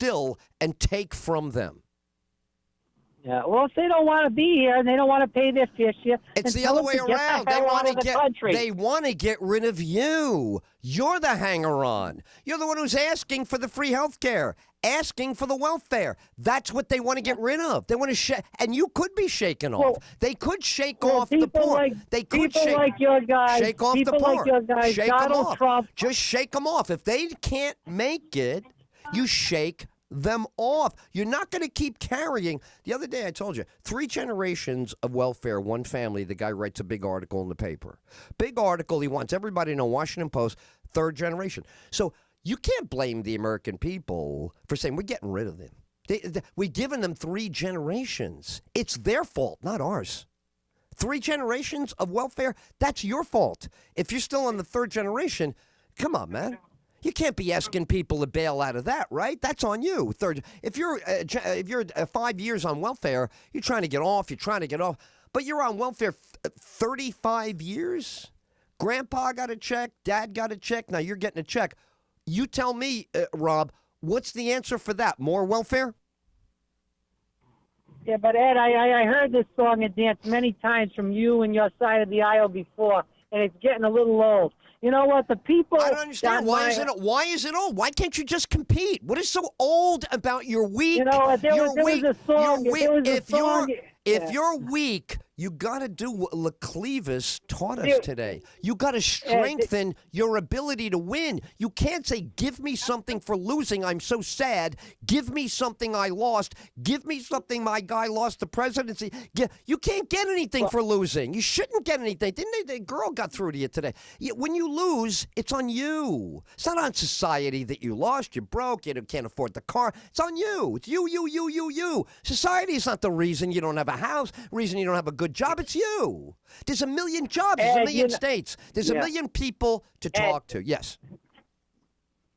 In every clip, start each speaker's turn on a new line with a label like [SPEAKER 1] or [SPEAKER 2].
[SPEAKER 1] still and take from them.
[SPEAKER 2] Yeah, well, if they don't want to be here and they don't want to pay their fair share,
[SPEAKER 1] it's the
[SPEAKER 2] tell
[SPEAKER 1] other
[SPEAKER 2] them
[SPEAKER 1] way
[SPEAKER 2] to get
[SPEAKER 1] around.
[SPEAKER 2] the hell out of the country.
[SPEAKER 1] They want to get rid of you. You're the hanger-on. You're the one who's asking for the free health care, asking for the welfare. That's what they want to get rid of. They want to and you could be shaken off. They could shake off the poor. They could
[SPEAKER 2] people like your guys,
[SPEAKER 1] shake off the
[SPEAKER 2] people
[SPEAKER 1] poor.
[SPEAKER 2] like your guys,
[SPEAKER 1] Shake them
[SPEAKER 2] Donald
[SPEAKER 1] off.
[SPEAKER 2] Trump.
[SPEAKER 1] Just shake them off. If they can't make it, you shake them off. You're not going to keep carrying. The other day I told you, 3 generations of welfare, one family. The guy writes a big article in the paper. Big article. He wants everybody to know. Washington Post, 3rd generation. So you can't blame the American people for saying we're getting rid of them. We've given them 3 generations. It's their fault, not ours. 3 generations of welfare, that's your fault. If you're still on the 3rd generation, come on, man. You can't be asking people to bail out of that, right? That's on you. If you're 5 years on welfare, you're trying to get off. But you're on welfare 35 years. Grandpa got a check. Dad got a check. Now you're getting a check. You tell me, Rob, what's the answer for that? More welfare?
[SPEAKER 2] Yeah, but Ed, I heard this song and dance many times from you and your side of the aisle before, and it's getting a little old. You know what? The people.
[SPEAKER 1] I don't understand. Why is it old? Why can't you just compete? What is so old about your weak?
[SPEAKER 2] You know, there was a song.
[SPEAKER 1] If you're weak, you got to do what LaClevis taught us today. You got to strengthen your ability to win. You can't say, give me something for losing. I'm so sad. Give me something I lost. Give me something my guy lost the presidency. You can't get anything for losing. You shouldn't get anything. Didn't the girl got through to you today? When you lose, it's on you. It's not on society that you lost. You're broke. You can't afford the car. It's on you. It's you. Society is not the reason you don't have a house, reason you don't have a good job. It's you. There's a million jobs. There's a million states. There's a million people to talk to. Yes.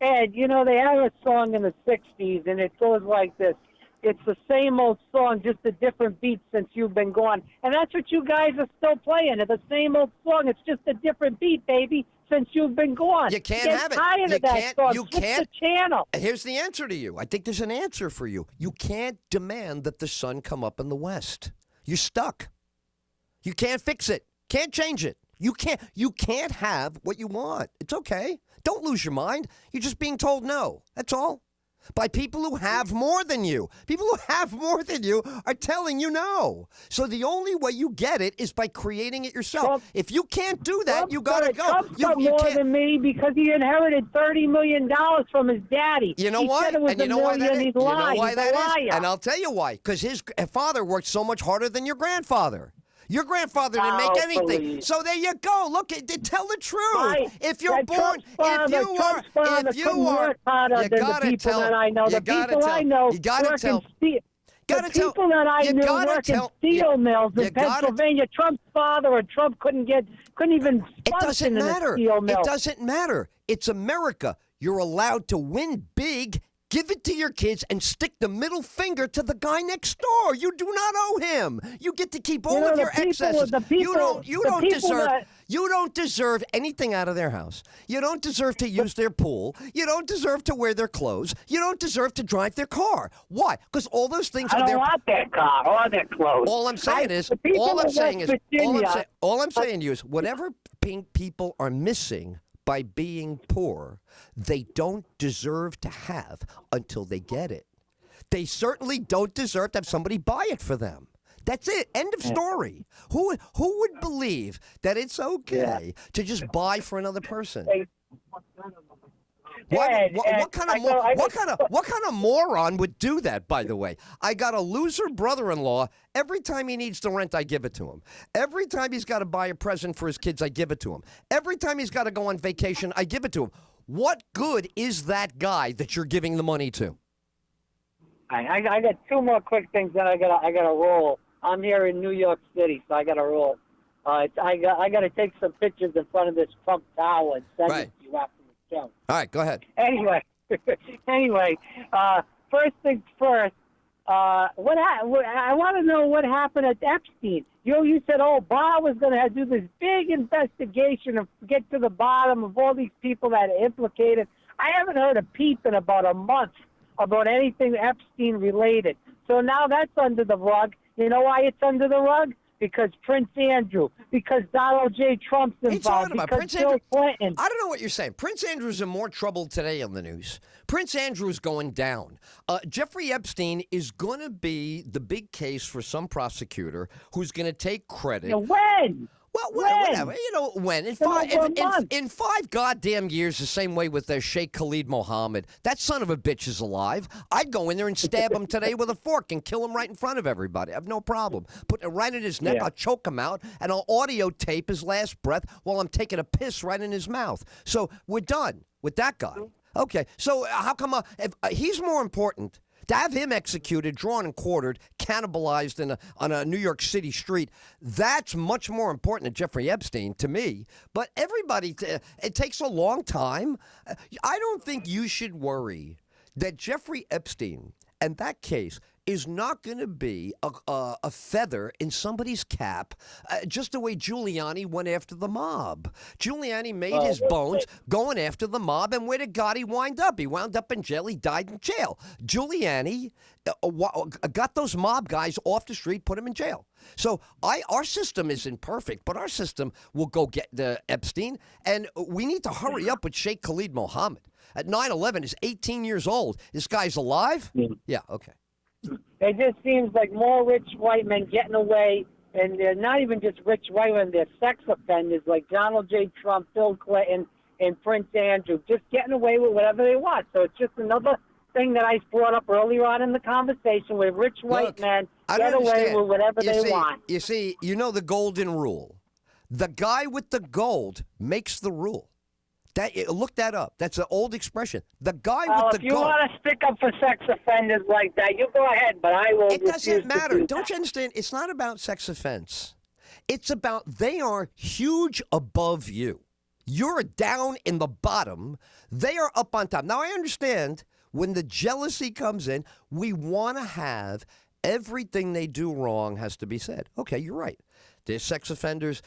[SPEAKER 2] Ed, you know, they had a song in the 60s, and it goes like this. It's the same old song, just a different beat since you've been gone. And that's what you guys are still playing. It's the same old song. It's just a different beat, baby, since you've been gone.
[SPEAKER 1] You can't have it.
[SPEAKER 2] Tired of that song.
[SPEAKER 1] You
[SPEAKER 2] Switch
[SPEAKER 1] can't.
[SPEAKER 2] the channel.
[SPEAKER 1] Here's the answer to you. I think there's an answer for you. You can't demand that the sun come up in the west. You're stuck. You can't fix it. Can't change it. You can't have what you want. It's okay. Don't lose your mind. You're just being told no. That's all. By people who have more than you. People who have more than you are telling you no. So the only way you get it is by creating it yourself. If you can't do that, you got to go.
[SPEAKER 2] Trump's got more than me because he inherited $30 million from his daddy.
[SPEAKER 1] You know
[SPEAKER 2] he
[SPEAKER 1] why?
[SPEAKER 2] Said it was
[SPEAKER 1] and you know why that is?
[SPEAKER 2] He's
[SPEAKER 1] You know
[SPEAKER 2] lying.
[SPEAKER 1] why
[SPEAKER 2] He's
[SPEAKER 1] that
[SPEAKER 2] a liar.
[SPEAKER 1] is? And I'll tell you why. Because his father worked so much harder than your grandfather. Your grandfather didn't make anything.
[SPEAKER 2] Please.
[SPEAKER 1] So there you go. Look, tell the truth.
[SPEAKER 2] Right.
[SPEAKER 1] If you're born, if you are, you gotta tell.
[SPEAKER 2] That I know.
[SPEAKER 1] You
[SPEAKER 2] The
[SPEAKER 1] gotta
[SPEAKER 2] people
[SPEAKER 1] tell.
[SPEAKER 2] I know
[SPEAKER 1] You gotta tell.
[SPEAKER 2] The people that I knew work in steel mills in Pennsylvania. Trump's father or Trump couldn't even function in a steel mill.
[SPEAKER 1] It doesn't matter. It's America. You're allowed to win big. Give it to your kids and stick the middle finger to the guy next door. You do not owe him. You get to keep all of your excesses. You don't deserve anything out of their house. You don't deserve to use their pool. You don't deserve to wear their clothes. You don't deserve to drive their car. Why? Because all those things are there.
[SPEAKER 2] I don't want their car or their clothes.
[SPEAKER 1] All I'm saying is whatever people are missing by being poor, they don't deserve to have until they get it. They certainly don't deserve to have somebody buy it for them. That's it. End of story. Who would believe that it's okay to just buy for another person? What kind of moron would do that, by the way? I got a loser brother-in-law. Every time he needs to rent, I give it to him. Every time he's got to buy a present for his kids, I give it to him. Every time he's got to go on vacation, I give it to him. What good is that guy that you're giving the money to?
[SPEAKER 2] I got 2 more quick things, then I got to roll. I'm here in New York City, so I got to roll. I got to take some pictures in front of this Trump Tower and send it to you after the show.
[SPEAKER 1] All right, go ahead.
[SPEAKER 2] Anyway, first things first. I want to know what happened at Epstein. You said, Barr was going to do this big investigation and get to the bottom of all these people that are implicated. I haven't heard a peep in about a month. about anything Epstein related. So now that's under the rug. You know why it's under the rug? Because Prince Andrew, because Donald J. Trump's
[SPEAKER 1] What are you
[SPEAKER 2] involved,
[SPEAKER 1] talking about?
[SPEAKER 2] because
[SPEAKER 1] Prince
[SPEAKER 2] Bill
[SPEAKER 1] Andrew?
[SPEAKER 2] Clinton.
[SPEAKER 1] I don't know what you're saying. Prince Andrew's in more trouble today on the news. Prince Andrew's going down. Jeffrey Epstein is going to be the big case for some prosecutor who's going to take credit.
[SPEAKER 2] You know, when?
[SPEAKER 1] Well,
[SPEAKER 2] When?
[SPEAKER 1] whatever. You know, when? In in 5 goddamn years, the same way with Sheikh Khalid Mohammed. That son of a bitch is alive. I'd go in there and stab him today with a fork and kill him right in front of everybody. I have no problem. Put it right in his neck.
[SPEAKER 2] Yeah.
[SPEAKER 1] I'll choke him out, and I'll audio tape his last breath while I'm taking a piss right in his mouth. So we're done with that guy. Okay, so how come if, he's more important? To have him executed, drawn and quartered, cannibalized on a New York City street, that's much more important than Jeffrey Epstein to me. But everybody, it takes a long time. I don't think you should worry that Jeffrey Epstein and that case is not going to be a feather in somebody's cap, just the way Giuliani went after the mob. Giuliani made his bones going after the mob, and where did Gotti wind up? He wound up in jail. He died in jail. Giuliani got those mob guys off the street, put them in jail. So our system isn't perfect, but our system will go get the Epstein, and we need to hurry up with Sheikh Khalid Mohammed. At 9/11, is 18 years old. This guy's alive? Yeah, okay.
[SPEAKER 2] It just seems like more rich white men getting away, and they're not even just rich white men, they're sex offenders like Donald J. Trump, Bill Clinton, and Prince Andrew, just getting away with whatever they want. So it's just another thing that I brought up earlier on in the conversation where rich white men get away with whatever they want.
[SPEAKER 1] You see, you know the golden rule. The guy with the gold makes the rule. Look that up. That's an old expression. The guy with the gold.
[SPEAKER 2] If you want to stick up for sex offenders like that, you go ahead, but I will.
[SPEAKER 1] It doesn't matter.
[SPEAKER 2] Do
[SPEAKER 1] Don't you understand? It's not about sex offense. It's about they are huge above you. You're down in the bottom. They are up on top. Now, I understand when the jealousy comes in, we want to have everything they do wrong has to be said. Okay, you're right. They're sex offenders.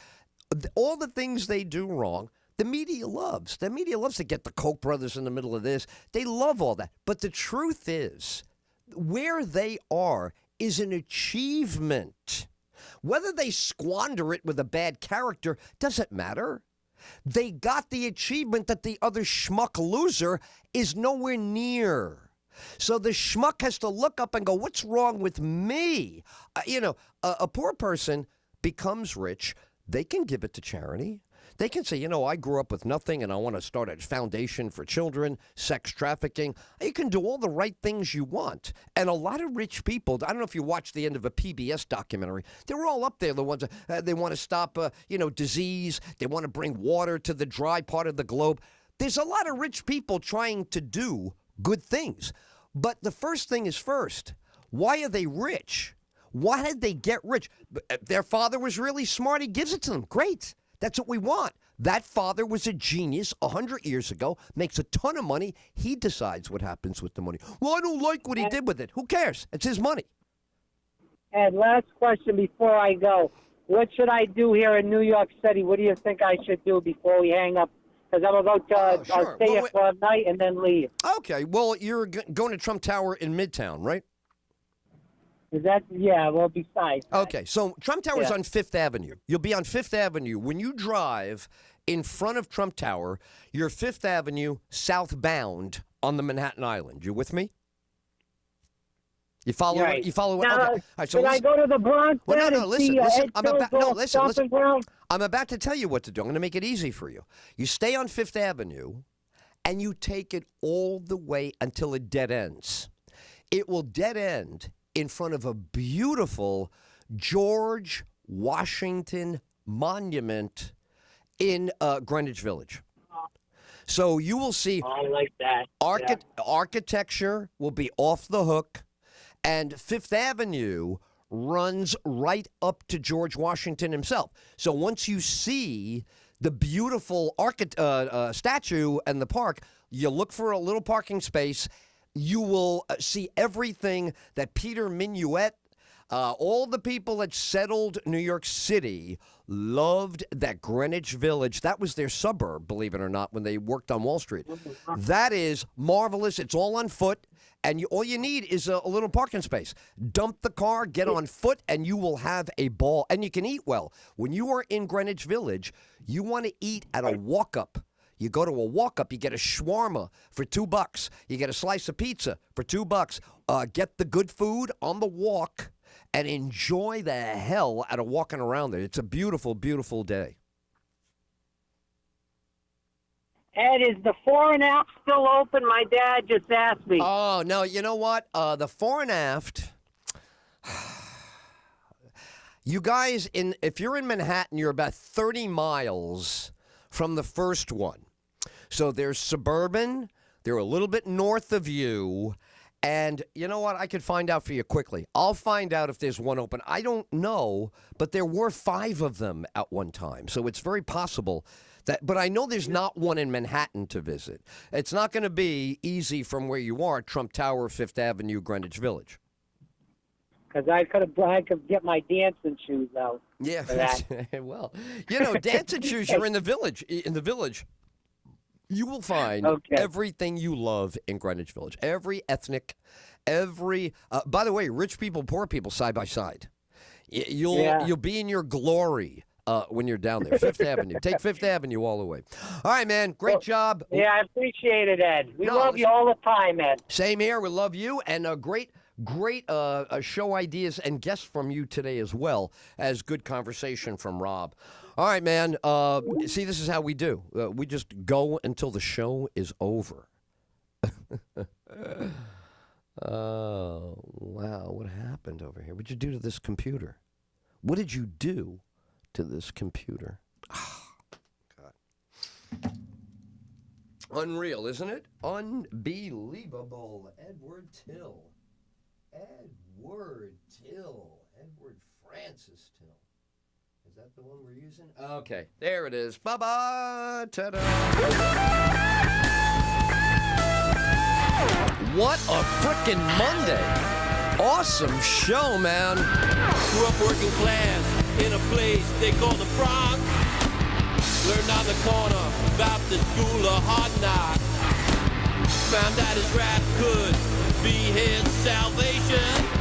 [SPEAKER 1] All the things they do wrong, the media loves. The media loves to get the Koch brothers in the middle of this. They love all that. But the truth is, where they are is an achievement. Whether they squander it with a bad character doesn't matter. They got the achievement that the other schmuck loser is nowhere near. So the schmuck has to look up and go, what's wrong with me? A poor person becomes rich. They can give it to charity. They can say, I grew up with nothing and I want to start a foundation for children, sex trafficking. You can do all the right things you want. And a lot of rich people, I don't know if you watched the end of a PBS documentary, they were all up there, the ones they want to stop, disease. They want to bring water to the dry part of the globe. There's a lot of rich people trying to do good things. But the first thing is first. Why are they rich? Why did they get rich? Their father was really smart. He gives it to them. Great. That's what we want. That father was a genius 100 years ago, makes a ton of money. He decides what happens with the money. Well, I don't like what he did with it. Who cares? It's his money.
[SPEAKER 2] And last question before I go. What should I do here in New York City? What do you think I should do before we hang up? Because I'm about to I'll stay here for a night and then leave.
[SPEAKER 1] Okay. Well, you're going to Trump Tower in Midtown, right?
[SPEAKER 2] Is that, besides.
[SPEAKER 1] Okay, so Trump Tower is on Fifth Avenue. You'll be on Fifth Avenue. When you drive in front of Trump Tower, you're Fifth Avenue southbound on the Manhattan Island. You with me? You follow?
[SPEAKER 2] Right.
[SPEAKER 1] You follow?
[SPEAKER 2] Now,
[SPEAKER 1] okay. All right, so
[SPEAKER 2] I go to the Bronx?
[SPEAKER 1] Well, no, listen. Listen. Listen.
[SPEAKER 2] Ground?
[SPEAKER 1] I'm about to tell you what to do. I'm going to make it easy for you. You stay on Fifth Avenue, and you take it all the way until it dead ends. It will dead end in front of a beautiful George Washington monument in Greenwich Village. So you will see
[SPEAKER 2] I like that.
[SPEAKER 1] Architecture will be off the hook, and Fifth Avenue runs right up to George Washington himself. So once you see the beautiful statue and the park, you look for a little parking space. You will see everything that Peter Minuet, all the people that settled New York City loved that Greenwich Village. That was their suburb, believe it or not, when they worked on Wall Street. That is marvelous. It's all on foot. And all you need is a little parking space. Dump the car, get on foot, and you will have a ball. And you can eat well. When you are in Greenwich Village, you want to eat at a walk-up. You go to a walk-up, you get a shawarma for $2. You get a slice of pizza for $2. Get the good food on the walk and enjoy the hell out of walking around there. It's a beautiful, beautiful day.
[SPEAKER 2] Ed, is the fore and aft still open? My dad just asked me.
[SPEAKER 1] Oh, no, you know what? The fore and aft, you guys, if you're in Manhattan, you're about 30 miles from the first one. So there's Suburban, they're a little bit north of you, and you know what? I could find out for you quickly. I'll find out if there's one open. I don't know, but there were 5 of them at one time, so it's very possible. But I know there's not one in Manhattan to visit. It's not going to be easy from where you are, Trump Tower, Fifth Avenue, Greenwich Village.
[SPEAKER 2] Because I could get my dancing shoes out.
[SPEAKER 1] Yeah,
[SPEAKER 2] for that.
[SPEAKER 1] well, dancing shoes, you're in the village. In the village, you will find everything you love in Greenwich Village. Every ethnic, by the way, rich people, poor people, side by side. You'll be in your glory when you're down there. Fifth Avenue. Take Fifth Avenue all the way. All right, man. Great job.
[SPEAKER 2] Yeah, I appreciate it, Ed. We love you all the time, Ed.
[SPEAKER 1] Same here. We love you. And great show ideas and guests from you today as well as good conversation from Rob. All right, man. See, this is how we do. We just go until the show is over. Oh, wow. What happened over here? What'd you do to this computer? What did you do to this computer? Oh, God. Unreal, isn't it? Unbelievable. Edward Francis Till. Is that the one we're using? Okay, there it is. Bye-bye. Ta-da. What a frickin' Monday. Awesome show, man.
[SPEAKER 3] Grew up working class in a place they call the Bronx. Learned on the corner, Baptist school of hard knocks. Found out his rap could be his salvation.